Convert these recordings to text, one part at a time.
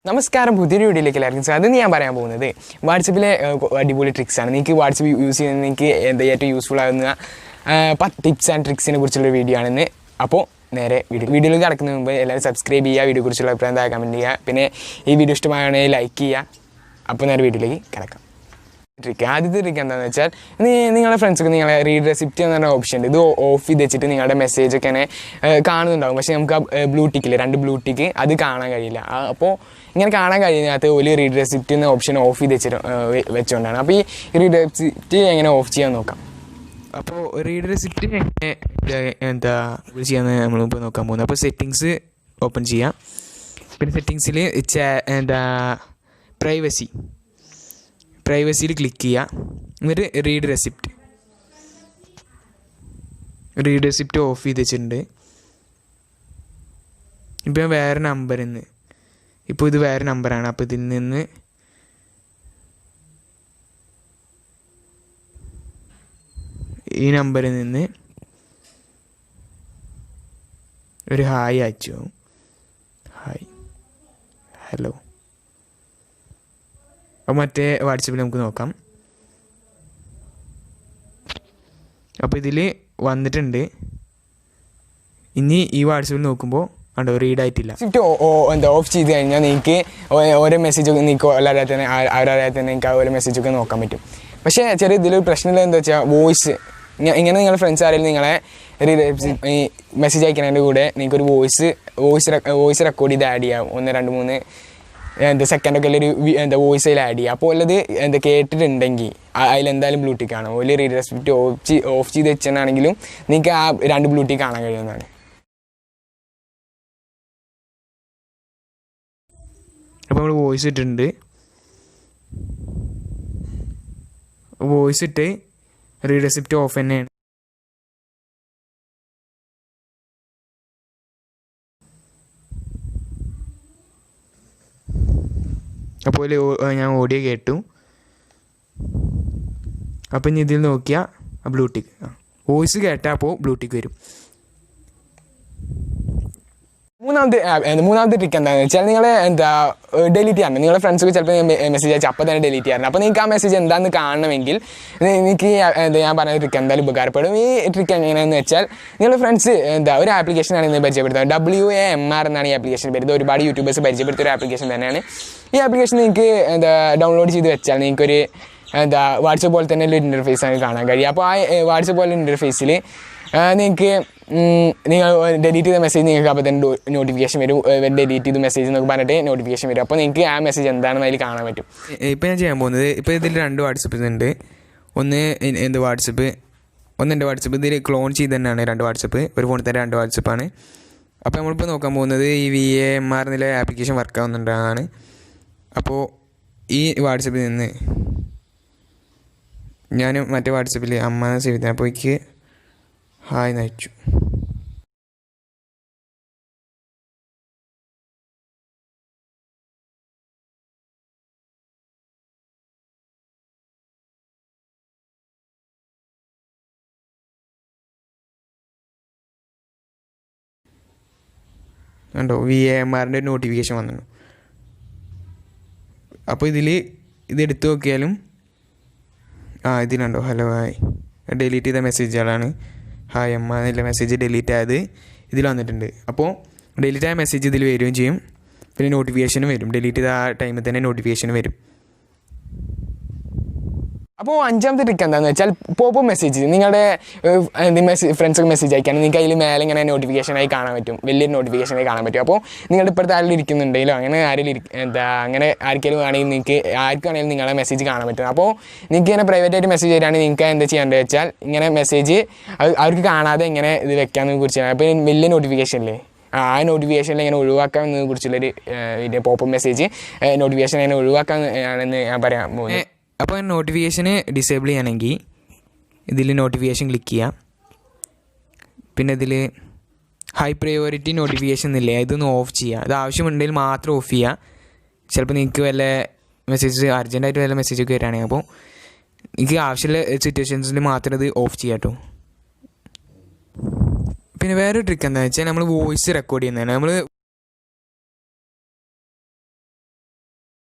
നമസ്കാരം പുതിയൊരു വീഡിയോയിലേക്ക് എല്ലാവർക്കും അത് ഞാൻ പറയാൻ പോകുന്നത് വാട്സപ്പിലെ അടിപൊളി ട്രിക്സാണ്. നിങ്ങൾക്ക് വാട്സപ്പ് യൂസ് ചെയ്യുന്നത് നിങ്ങൾക്ക് ഏറ്റവും യൂസ്ഫുൾ ആകുന്ന 10 ടിപ്സ് ആൻഡ് ട്രിക്സിനെ കുറിച്ചുള്ള വീഡിയോ ആണെന്ന്. അപ്പോൾ നേരെ വീഡിയോയിലേക്ക് കടക്കുന്നതിന് മുമ്പ് എല്ലാവരും സബ്സ്ക്രൈബ് ചെയ്യുക, വീഡിയോ കുറിച്ചുള്ള അഭിപ്രായം കമൻറ്റ് ചെയ്യുക, പിന്നെ ഈ വീഡിയോ ഇഷ്ടമാണെങ്കിൽ ലൈക്ക് ചെയ്യുക. അപ്പോൾ നേരെ വീഡിയോയിലേക്ക് കിടക്കാം. ആദ്യത്തെ ട്രിക്ക് എന്താണെന്ന് വെച്ചാൽ നിങ്ങളുടെ ഫ്രണ്ട്സൊക്കെ നിങ്ങളെ റീഡ് റെസിപ്റ്റ് എന്ന് പറഞ്ഞ ഓപ്ഷൻ ഉണ്ട്. ഇത് ഓഫ് ചെയ്ത് വെച്ചിട്ട് നിങ്ങളുടെ മെസ്സേജൊക്കെ തന്നെ കാണുന്നുണ്ടാകും. പക്ഷേ നമുക്ക് ആ ബ്ലൂ ടിക്കില്ലേ, 2 ബ്ലൂ ടിക്ക് അത് കാണാൻ കഴിയില്ല. അപ്പോൾ ഇങ്ങനെ കാണാൻ കഴിയുന്നതിനകത്ത് ഒരു റീഡ് റെസിപ്റ്റ് എന്ന ഓപ്ഷൻ ഓഫ് ചെയ്ത് വെച്ചുകൊണ്ടാണ്. അപ്പോൾ ഈ റീഡ് റെസിപ്റ്റ് എങ്ങനെ ഓഫ് ചെയ്യാൻ നോക്കാം. അപ്പോൾ റീഡ് റെസിപ്റ്റ് എങ്ങനെ ചെയ്യാന്ന് നമ്മളിപ്പോൾ നോക്കാൻ പോകുന്നത്. അപ്പോൾ സെറ്റിങ്സ് ഓപ്പൺ ചെയ്യാം. പിന്നെ സെറ്റിങ്സിൽ പ്രൈവസിയിൽ ക്ലിക്ക് ചെയ്യുക. എന്നിട്ട് റീഡ് റെസിപ്റ്റ് ഓഫ് ചെയ്ത് വെച്ചിട്ടുണ്ട്. ഇപ്പോൾ വേറെ നമ്പറിൽ നിന്ന്, ഇപ്പോൾ ഇത് വേറെ നമ്പറാണ്. അപ്പോൾ ഇതിൽ നിന്ന് ഈ നമ്പറിൽ നിന്ന് ഒരു ഹായ് അയച്ചു. Hi, hello. അപ്പോൾ മറ്റേ വാട്സപ്പിൽ നമുക്ക് നോക്കാം. അപ്പോൾ ഇതിൽ വന്നിട്ടുണ്ട്. ഇനി ഈ വാട്സപ്പിൽ നോക്കുമ്പോൾ കണ്ടോ, റീഡ് ആയിട്ടില്ല. ഓഫ് ചെയ്ത് കഴിഞ്ഞാൽ നിങ്ങൾക്ക് ഓരോ മെസ്സേജൊക്കെ നിങ്ങൾക്ക് അവരറിയാതെ തന്നെ നിങ്ങൾക്ക് ഓരോ മെസ്സേജൊക്കെ നോക്കാൻ പറ്റും. പക്ഷേ ചെറിയ ഇതിലൊരു പ്രശ്നമില്ല. എന്താ വെച്ചാൽ വോയിസ് ഇങ്ങനെ നിങ്ങളുടെ ഫ്രണ്ട്സ് ആരെങ്കിലും നിങ്ങളെ ഈ മെസ്സേജ് അയക്കുന്നതിൻ്റെ കൂടെ നിങ്ങൾക്കൊരു വോയിസ് റെക്കോർഡ് ചെയ്ത് ആഡ് ചെയ്യാം. 1, 2, 3 സെക്കൻഡൊക്കെ ഒരു വോയിസ് അതിൽ ആഡ് ചെയ്യുക. അപ്പോൾ ഉള്ളത് കേട്ടിട്ടുണ്ടെങ്കിൽ അതിലെന്തായാലും ബ്ലൂടൂത്ത് കാണും. ഒരു റീഡ് റെസിപ്റ്റ് ഓഫ് ചെയ്ത് വെച്ചാണെങ്കിലും നിങ്ങൾക്ക് ആ 2 ബ്ലൂടൂത്ത് കാണാൻ കഴിയുന്നതാണ്. അപ്പോൾ നമ്മൾ വോയിസ് ഇട്ടിട്ടുണ്ട്. വോയിസ് ഇട്ട് റീഡ് റെസിപ്റ്റ് ഓഫ് തന്നെയാണ്. അപ്പോൾ ഞാൻ ഓഡിയോ കേട്ടു. അപ്പം ഇനി ഇതിൽ നോക്കിയാൽ ബ്ലൂടൂത്ത് വോയിസ് കേട്ടാൽ അപ്പോൾ ബ്ലൂടൂത്ത് വരും. മൂന്നാമത്തെ ട്രിക്ക് എന്താണെന്ന് വെച്ചാൽ നിങ്ങൾ ഡിലീറ്റ് ചെയ്യാറുണ്ട്. നിങ്ങളുടെ ഫ്രണ്ട്സൊക്കെ ചിലപ്പോൾ മെസ്സേജ് അയച്ചാൽ അപ്പോൾ തന്നെ ഡിലീറ്റ് ചെയ്യാറുണ്ട്. അപ്പോൾ നിങ്ങൾക്ക് ആ മെസ്സേജ് എന്താണെന്ന് കാണണമെങ്കിൽ നിങ്ങൾക്ക് ഞാൻ പറഞ്ഞ ട്രിക്ക് എന്തായാലും ഉപകാരപ്പെടും. ഈ ട്രിക്ക് എങ്ങനെയാണെന്ന് വെച്ചാൽ നിങ്ങളുടെ ഫ്രണ്ട്സ് ഒരു ആപ്ലിക്കേഷനാണ് ഇന്ന് പരിചയപ്പെടുത്തുന്നത്. WAMR എന്നാണ് ഈ ആപ്ലിക്കേഷൻ പേര്. ഒരുപാട് യൂട്യൂബേഴ്സ് പരിചയപ്പെടുത്തിയ ഒരു ആപ്ലിക്കേഷൻ തന്നെയാണ്. ഈ ആപ്ലിക്കേഷൻ നിങ്ങൾക്ക് ഡൗൺലോഡ് ചെയ്ത് വെച്ചാൽ നിങ്ങൾക്കൊരു വാട്സപ്പ് പോലെ തന്നെ ഒരു ഇൻ്റർഫേസാണ് കാണാൻ കഴിയുക. അപ്പോൾ ആ വാട്സപ്പ് പോലെ ഇൻ്റർഫേസിൽ നിങ്ങൾക്ക് നിങ്ങൾ ഡിലീറ്റ് ചെയ്ത മെസ്സേജ് നിങ്ങൾക്ക് അപ്പോൾ തന്നെ നോട്ടിഫിക്കേഷൻ വരും. ഡിലീറ്റ് ചെയ്ത മെസ്സേജ് എന്നൊക്കെ പറഞ്ഞിട്ട് നോട്ടിഫിക്കേഷൻ വരും. അപ്പോൾ നിങ്ങൾക്ക് ആ മെസ്സേജ് എന്താണെന്ന് അതിൽ കാണാൻ പറ്റും. ഇപ്പോൾ ഞാൻ ചെയ്യാൻ പോകുന്നത്, ഇപ്പോൾ ഇതിൽ 2 വാട്സപ്പ് ഉണ്ട്. ഒന്ന് എൻ്റെ വാട്സപ്പ് ഇതിൽ ക്ലോൺ ചെയ്ത് തന്നെയാണ് 2 വാട്സപ്പ്. ഒരു ഫോണിൽ തന്നെ 2 വാട്സപ്പാണ്. അപ്പോൾ നമ്മളിപ്പോൾ നോക്കാൻ പോകുന്നത് ഈ WAMR എന്നുള്ള ആപ്ലിക്കേഷൻ വർക്ക് ആവുന്നുണ്ടാണ്. അപ്പോൾ ഈ വാട്സപ്പിൽ നിന്ന് ഞാൻ മറ്റേ വാട്സപ്പിൽ അമ്മ സേവ് ചെയ്തത്. അപ്പോൾ എനിക്ക് ഹായ് നയിച്ചു. കണ്ടോ, WAMRൻ്റെ നോട്ടിഫിക്കേഷൻ വന്നു. അപ്പോൾ ഇതെടുത്ത് നോക്കിയാലും ഇതിലുണ്ടോ ഹലോ ഹായ്. ഡിലീറ്റ് ചെയ്ത മെസ്സേജുകളാണ്. ഹായ് അമ്മ എന്നുള്ള മെസ്സേജ് ഡിലീറ്റ് ആയത് ഇതിൽ വന്നിട്ടുണ്ട്. അപ്പോൾ ഡിലീറ്റ് ആയ മെസ്സേജ് ഇതിൽ വരികയും ചെയ്യും. പിന്നെ നോട്ടിഫിക്കേഷനും വരും. ഡിലീറ്റ് ചെയ്ത ആ ടൈമിൽ തന്നെ നോട്ടിഫിക്കേഷൻ വരും. അപ്പോൾ 5ാമത്തെ ട്രിക്ക് എന്താണെന്ന് വെച്ചാൽ പോപ്പ് മെസ്സേജ്. നിങ്ങളുടെ ഫ്രണ്ട്സൊക്കെ മെസ്സേജ് അയക്കുകയാണെങ്കിൽ നിങ്ങൾക്ക് അതിൽ മേലെ ഇങ്ങനെ നോട്ടിഫിക്കേഷനായി കാണാൻ പറ്റും. വലിയൊരു നോട്ടിഫിക്കേഷനായി കാണാൻ പറ്റും. അപ്പോൾ നിങ്ങളുടെ ഇപ്പോഴത്തെ ആരെങ്കിലും ഇരിക്കുന്നുണ്ടെങ്കിലോ അങ്ങനെ അങ്ങനെ ആർക്കെങ്കിലും ആണെങ്കിൽ നിങ്ങൾക്ക് ആർക്കാണെങ്കിലും നിങ്ങളെ മെസ്സേജ് കാണാൻ പറ്റും. അപ്പോൾ നിങ്ങൾക്ക് ഇങ്ങനെ പ്രൈവറ്റായിട്ട് മെസ്സേജ് തരാണെങ്കിൽ നിങ്ങൾക്ക് എന്താ ചെയ്യേണ്ടത് വെച്ചാൽ ഇങ്ങനെ മെസ്സേജ് അവർക്ക് കാണാതെ ഇങ്ങനെ ഇത് വെക്കാമെന്നതിനെ കുറിച്ചാണ്. അപ്പോൾ വലിയ നോട്ടിഫിക്കേഷനില്ലേ, ആ നോട്ടിഫിക്കേഷനിൽ ഇങ്ങനെ ഒഴിവാക്കാമെന്നതിനെ കുറിച്ചുള്ളൊരു പോപ്പ് മെസ്സേജ് നോട്ടിഫിക്കേഷൻ ഇങ്ങനെ ഒഴിവാക്കാമെന്നാണെന്ന് ഞാൻ പറയാൻ പോകുന്നത്. അപ്പോൾ നോട്ടിഫിക്കേഷന് ഡിസേബിൾ ചെയ്യണമെങ്കിൽ ഇതിൽ നോട്ടിഫിക്കേഷൻ ക്ലിക്ക് ചെയ്യാം. പിന്നെ ഇതിൽ ഹൈ പ്രയോറിറ്റി നോട്ടിഫിക്കേഷൻ എന്നില്ലേ, ഇതൊന്ന് ഓഫ് ചെയ്യുക. അത് ആവശ്യമുണ്ടെങ്കിൽ മാത്രം ഓഫ് ചെയ്യുക. ചിലപ്പോൾ നിങ്ങൾക്ക് വല്ല മെസ്സേജ് അർജൻറ്റായിട്ട് വല്ല മെസ്സേജൊക്കെ വരികയാണെങ്കിൽ അപ്പോൾ എനിക്ക് ആവശ്യമുള്ള സിറ്റുവേഷൻസിൽ മാത്രം ഇത് ഓഫ് ചെയ്യാം കേട്ടോ. പിന്നെ വേറൊരു ട്രിക്ക് എന്താണെന്ന് വെച്ചാൽ നമ്മൾ വോയിസ് റെക്കോർഡ് ചെയ്യുന്നതാണ്. നമ്മൾ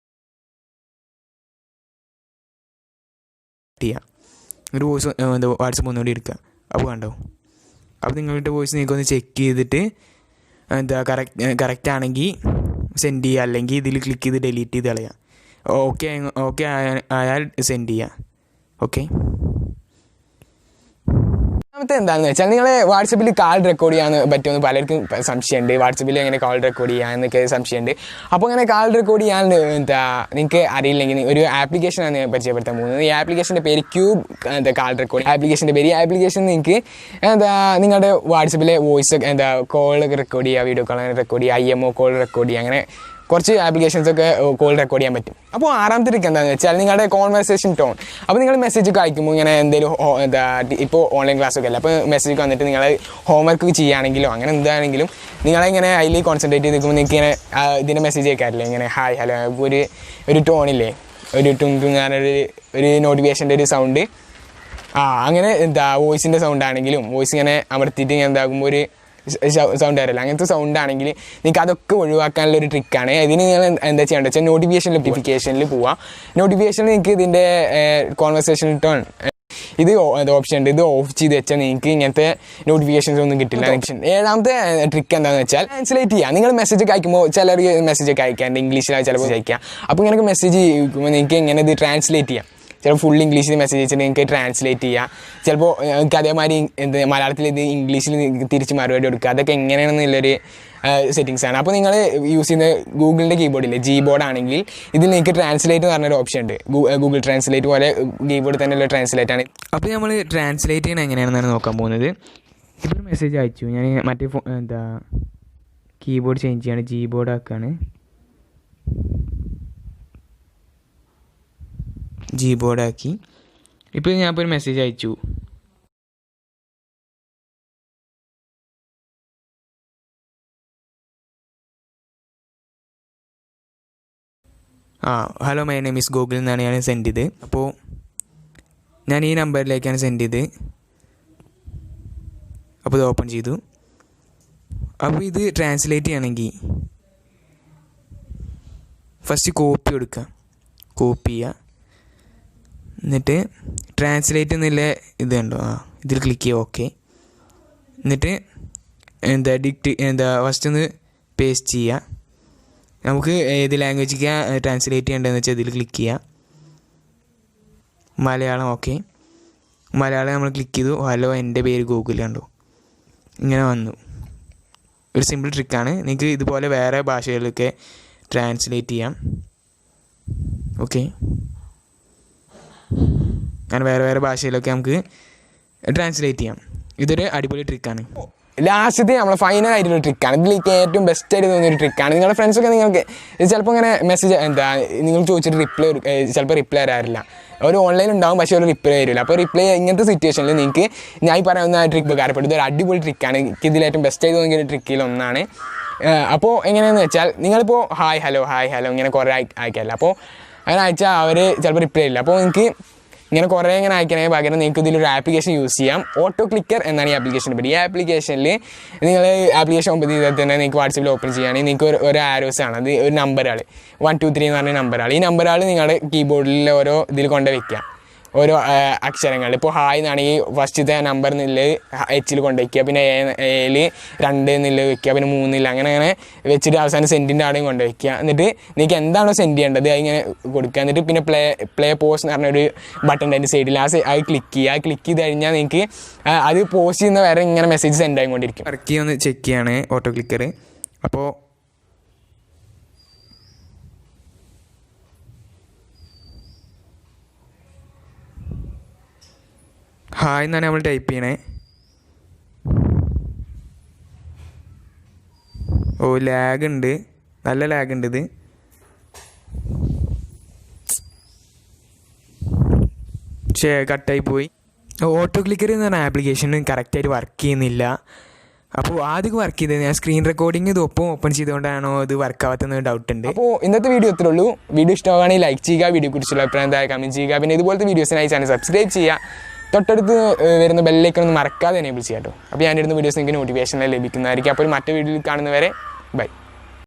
ചെയ്യുക. ഒരു വോയിസ് എന്താ വാട്സപ്പ് ഒന്നുകൂടി എടുക്കുക. അപ്പോൾ കണ്ടോ, അപ്പോൾ നിങ്ങളുടെ വോയിസ് നിങ്ങൾക്കൊന്ന് ചെക്ക് ചെയ്തിട്ട് എന്താ കറക്റ്റ് ആണെങ്കിൽ സെൻഡ് ചെയ്യുക, അല്ലെങ്കിൽ ഇതിൽ ക്ലിക്ക് ചെയ്ത് ഡിലീറ്റ് ചെയ്ത് കളയുക. ഓക്കെ ആയാൽ സെൻഡ് ചെയ്യുക. ഓക്കെ. രണ്ടാമത്തെ എന്താണെന്ന് വെച്ചാൽ നിങ്ങൾ വാട്സപ്പിൽ കാൾ റെക്കോർഡ് ചെയ്യാൻ പറ്റുമെന്ന് പലർക്കും സംശയമുണ്ട്. വാട്സപ്പിൽ എങ്ങനെ കാൾ റെക്കോർഡ് ചെയ്യാം എന്നൊക്കെ സംശയമുണ്ട്. അപ്പോൾ അങ്ങനെ കാൾ റെക്കോർഡ് ചെയ്യാൻ നിങ്ങൾക്ക് അറിയില്ലെങ്കിൽ ഒരു ആപ്ലിക്കേഷനാണ് പരിചയപ്പെടുത്താൻ പോകുന്നത്. ഈ ആപ്ലിക്കേഷൻ്റെ പേര് ക്യൂബ് കാൾ റെക്കോർഡ് ആപ്ലിക്കേഷൻ്റെ പേര്. ഈ ആപ്ലിക്കേഷൻ നിങ്ങൾക്ക് നിങ്ങളുടെ വാട്സപ്പിലെ വോയിസ് കോൾ റെക്കോർഡ് ചെയ്യുക, വീഡിയോ കോൾ റെക്കോർഡ് ചെയ്യുക, IMO കോൾ റെക്കോർഡ് ചെയ്യുക, അങ്ങനെ കുറച്ച് ആപ്ലിക്കേഷൻസൊക്കെ കോൾ റെക്കോർഡ് ചെയ്യാൻ പറ്റും. അപ്പോൾ ആറാമത്തെ ട്രിക്ക് എന്താണെന്ന് വെച്ചാൽ നിങ്ങളുടെ കോൺവെർസേഷൻ ടോൺ. അപ്പോൾ നിങ്ങൾ മെസ്സേജ് അയക്കുമ്പോൾ ഇങ്ങനെ എന്തെങ്കിലും ഇപ്പോൾ ഓൺലൈൻ ക്ലാസ്സൊക്കെ അല്ല, അപ്പോൾ മെസ്സേജ് വന്നിട്ട് നിങ്ങൾ ഹോംവർക്ക് ചെയ്യുകയാണെങ്കിലോ അങ്ങനെ എന്താണെങ്കിലും നിങ്ങളിങ്ങനെ അതിൽ കോൺസെൻട്രേറ്റ് ചെയ്ത് നിൽക്കുമ്പോൾ നിങ്ങൾക്ക് ഇങ്ങനെ ഇതിൻ്റെ മെസ്സേജ് അയക്കാറില്ലേ, ഇങ്ങനെ ഹായ് ഹലോ ഒരു ടോണില്ലേ, ഒരു ഒരു നോട്ടിഫിക്കേഷൻ്റെ ഒരു സൗണ്ട്, അങ്ങനെ വോയിസിൻ്റെ സൗണ്ട് ആണെങ്കിലും വോയിസ് ഇങ്ങനെ അമർത്തിയിട്ട് ഇങ്ങനെ എന്താകുമ്പോൾ ഒരു സൗണ്ട് വരില്ല, അങ്ങനത്തെ സൗണ്ട് ആണെങ്കിൽ നിങ്ങൾക്ക് അതൊക്കെ ഒഴിവാക്കാനുള്ള ഒരു ട്രിക്കാണ്. ഇതിന് നിങ്ങൾ എന്താ ചെയ്യേണ്ടത് വെച്ചാൽ നോട്ടിഫിക്കേഷനിൽ പോവുക. നോട്ടിഫിക്കേഷനിൽ നിങ്ങൾക്ക് ഇതിൻ്റെ കോൺവെർസേഷൻ ടോൺ ഇത് ഓപ്ഷൻ ഉണ്ട്, ഇത് ഓഫ് ചെയ്ത് വെച്ചാൽ നിങ്ങൾക്ക് ഇങ്ങനത്തെ നോട്ടിഫിക്കേഷൻസ് ഒന്നും കിട്ടില്ല. ഏഴാമത്തെ ട്രിക്ക് എന്താണെന്ന് വെച്ചാൽ ട്രാൻസ്ലേറ്റ് ചെയ്യുക. നിങ്ങൾ മെസ്സേജ് അയക്കുമ്പോൾ ചിലർ മെസ്സേജ് ഒക്കെ അയക്കാണ്ട് ഇംഗ്ലീഷിലാണ് ചിലപ്പോൾ അയക്കുക. അപ്പോൾ ഇങ്ങനെ മെസ്സേജ് അയക്കുമ്പോൾ നിങ്ങൾക്ക് ഇങ്ങനെ ഇത് ട്രാൻസ്ലേറ്റ് ചെയ്യാം. ചിലപ്പോൾ ഫുൾ ഇംഗ്ലീഷിൽ മെസ്സേജ് അയച്ചിട്ട് നിങ്ങൾക്ക് ട്രാൻസ്ലേറ്റ് ചെയ്യാം. ചിലപ്പോൾ നിങ്ങൾക്ക് അതേമാതിരി മലയാളത്തിൽ ഇത് ഇംഗ്ലീഷിൽ തിരിച്ച് മറുപടി കൊടുക്കുക. അതൊക്കെ എങ്ങനെയാണെന്നുള്ളൊരു സെറ്റിങ്സാണ്. അപ്പോൾ നിങ്ങൾ യൂസ് ചെയ്യുന്ന ഗൂഗിളിൻ്റെ കീബോർഡില്ലേ, Gboard ആണെങ്കിൽ ഇതിൽ നിങ്ങൾക്ക് ട്രാൻസ്ലേറ്റ് എന്ന് പറഞ്ഞൊരു ഓപ്ഷൻ ഉണ്ട്. ഗൂഗിൾ ട്രാൻസ്ലേറ്റ് പോലെ കീബോർഡ് തന്നെയുള്ള ട്രാൻസ്ലേറ്റ് ആണ്. അപ്പോൾ നമ്മൾ ട്രാൻസ്ലേറ്റ് ചെയ്യണം എങ്ങനെയാണെന്നാണ് നോക്കാൻ പോകുന്നത്. ഇപ്പോൾ ഒരു മെസ്സേജ് അയച്ചു, ഞാൻ മറ്റേ കീബോർഡ് ചേഞ്ച് ചെയ്യാണ്, Gboard ആക്കുകയാണ്. Gboard ആക്കി. ഇപ്പോൾ ഞാനിപ്പോൾ ഒരു മെസ്സേജ് അയച്ചു. Hello my name is Google എന്നാണ് ഞാൻ സെൻഡ് ചെയ്ത്. അപ്പോൾ ഞാൻ ഈ നമ്പറിലേക്കാണ് സെൻഡ് ചെയ്ത്. അപ്പോൾ ഇത് ഓപ്പൺ ചെയ്തു. അപ്പോൾ ഇത് ട്രാൻസ്ലേറ്റ് ചെയ്യണമെങ്കിൽ ഫസ്റ്റ് കോപ്പി കൊടുക്കുക, കോപ്പി ചെയ്യുക, എന്നിട്ട് ട്രാൻസ്ലേറ്റ് എന്നുള്ള ഇത് കണ്ടോ, ഇതിൽ ക്ലിക്ക് ചെയ്യുക. ഓക്കെ. എന്നിട്ട് ഫസ്റ്റ് ഒന്ന് പേസ്റ്റ് ചെയ്യുക. നമുക്ക് ഏത് ലാംഗ്വേജിക്കാണ് ട്രാൻസ്ലേറ്റ് ചെയ്യേണ്ടതെന്ന് വെച്ചാൽ ഇതിൽ ക്ലിക്ക് ചെയ്യുക. മലയാളം. ഓക്കെ. മലയാളം നമ്മൾ ക്ലിക്ക് ചെയ്തു. ഹലോ എൻ്റെ പേര് ഗൂഗിൾ കണ്ടോ, ഇങ്ങനെ വന്നു. ഒരു സിമ്പിൾ ട്രിക്കാണ്. നിങ്ങൾക്ക് ഇതുപോലെ വേറെ ഭാഷകളിലൊക്കെ ട്രാൻസ്ലേറ്റ് ചെയ്യാം. ഓക്കെ. അങ്ങനെ വേറെ ഭാഷയിലൊക്കെ നമുക്ക് ട്രാൻസ്ലേറ്റ് ചെയ്യാം. ഇതൊരു അടിപൊളി ട്രിക്കാണ്. ലാസ്റ്റത്തെ നമ്മളെ ഫൈനൽ ആയിട്ടുള്ള ട്രിക്കാണ്. ഇതിലേക്ക് ഏറ്റവും ബെസ്റ്റ് ആയിട്ട് തോന്നിയൊരു ട്രിക്കാണ്. നിങ്ങളുടെ ഫ്രണ്ട്സൊക്കെ നിങ്ങൾക്ക് ചിലപ്പോൾ ഇങ്ങനെ മെസ്സേജ് നിങ്ങൾ ചോദിച്ചിട്ട് ചിലപ്പോൾ റിപ്ലൈ തരാറില്ല. ഒരു ഓൺലൈൻ ഉണ്ടാവും, പക്ഷേ ഒരു റിപ്ലൈ തരില്ല. അപ്പോൾ റിപ്ലൈ ഇങ്ങനത്തെ സിറ്റുവേഷനിൽ നിങ്ങൾക്ക് ഞാൻ ഈ പറയുന്ന ട്രിക്ക് ഉപകാരപ്പെടും. ഇതൊരു അടിപൊളി ട്രിക്കാണ്. എനിക്ക് ഇതിലേറ്റവും ബെസ്റ്റ് ആയിട്ട് തോന്നിയ ട്രിക്കിൽ ഒന്നാണ്. അപ്പോൾ എങ്ങനെയാണെന്ന് വെച്ചാൽ നിങ്ങളിപ്പോൾ ഹായ് ഹലോ ഇങ്ങനെ കുറേ അയക്കാറില്ല. അപ്പോൾ അങ്ങനെ അയച്ചാൽ അവർ ചിലപ്പോൾ റിപ്ലൈ ഇല്ല. അപ്പോൾ നിങ്ങൾക്ക് ഇങ്ങനെ കുറേ ഇങ്ങനെ അയക്കണമെങ്കിൽ പകരം നിങ്ങൾക്ക് ഇതിലൊരു ആപ്ലിക്കേഷൻ യൂസ് ചെയ്യാം. ഓട്ടോ ക്ലിക്കർ എന്നാണ് ഈ ആപ്ലിക്കേഷൻ്റെ പേര്. ഈ ആപ്ലിക്കേഷനിൽ നിങ്ങൾ ആപ്ലിക്കേഷൻ ഓപ്പൺ ചെയ്താൽ തന്നെ നിങ്ങൾക്ക് വാട്സപ്പിൽ ഓപ്പൺ ചെയ്യുകയാണെങ്കിൽ നിങ്ങൾക്ക് ഒരു ആരോസ് ആണ്, അത് ഒരു നമ്പറാൾ 1 2 3 എന്ന് പറഞ്ഞ നമ്പറാൾ. ഈ നമ്പറാൾ നിങ്ങളുടെ കീബോർഡിൽ ഓരോ ഇതിൽ കൊണ്ട് വയ്ക്കുക, ഓരോ അക്ഷരങ്ങൾ. ഇപ്പോൾ ഹായ് എന്നാണെങ്കിൽ ഫസ്റ്റത്തെ നമ്പർ നില് Hൽ കൊണ്ട് വയ്ക്കുക, പിന്നെ Aയിൽ 2 നില് വയ്ക്കുക, പിന്നെ 3 അങ്ങനെ വെച്ചിട്ട് അവസാനം സെൻറ്റിൻ്റെ ആടെയും കൊണ്ട് വയ്ക്കുക. എന്നിട്ട് നിങ്ങൾക്ക് എന്താണോ സെൻഡ് ചെയ്യേണ്ടത് അതിങ്ങനെ കൊടുക്കുക. എന്നിട്ട് പിന്നെ പ്ലേ പോസ്റ്റ് എന്ന് പറഞ്ഞൊരു ബട്ടൺ അതിൻ്റെ സൈഡിൽ അത് ക്ലിക്ക് ചെയ്യുക. ക്ലിക്ക് ചെയ്ത് കഴിഞ്ഞാൽ നിങ്ങൾക്ക് അത് പോസ്റ്റ് ചെയ്യുന്ന വരെ ഇങ്ങനെ മെസ്സേജ് സെൻഡ് ആയിക്കൊണ്ടിരിക്കും. വർക്ക് ഒന്ന് ചെക്ക് ചെയ്യാണ് ഓട്ടോ ക്ലിക്കർ. അപ്പോൾ ഹായ് എന്നാണ് നമ്മൾ ടൈപ്പ് ചെയ്യണേ. ലാഗ് ഉണ്ട്, നല്ല ലാഗ് ഉണ്ട്. ഇത് കട്ടായി പോയി. ഓട്ടോ ക്ലിക്കർ എന്ന് പറഞ്ഞ ആപ്ലിക്കേഷൻ കറക്റ്റായിട്ട് വർക്ക് ചെയ്യുന്നില്ല. അപ്പോൾ ആദ്യം വർക്ക് ചെയ്തത് ഞാൻ സ്ക്രീൻ റെക്കോർഡിങ് ഇത് ഓപ്പൺ ചെയ്തുകൊണ്ടാണോ ഇത് വർക്ക് ആവാത്തെന്ന് ഡൗട്ട് ഉണ്ട്. അപ്പോൾ ഇന്നത്തെ വീഡിയോ ഇത്രേ ഉള്ളൂ. വീഡിയോ ഇഷ്ടമാണെങ്കിൽ ലൈക്ക് ചെയ്യുക, വീഡിയോ കുറിച്ചുള്ള അഭിപ്രായം കമൻറ്റ് ചെയ്യുക. പിന്നെ ഇതുപോലത്തെ വീഡിയോസിനായി ചാനൽ സബ്സ്ക്രൈബ് ചെയ്യുക. തൊട്ടടുത്ത് വരുന്ന ബെല്ലൈക്കൺ മറക്കാതെ എനേബിൾ ചെയ്യാം കേട്ടോ. അപ്പോൾ ഞാനിരുന്ന വീഡിയോസ് നിങ്ങൾക്ക് നോട്ടിഫിക്കേഷൻ ലഭിക്കുന്നതായിരിക്കും. അപ്പോൾ മറ്റു വീഡിയോയിൽ കാണുന്നവരെ ബൈ.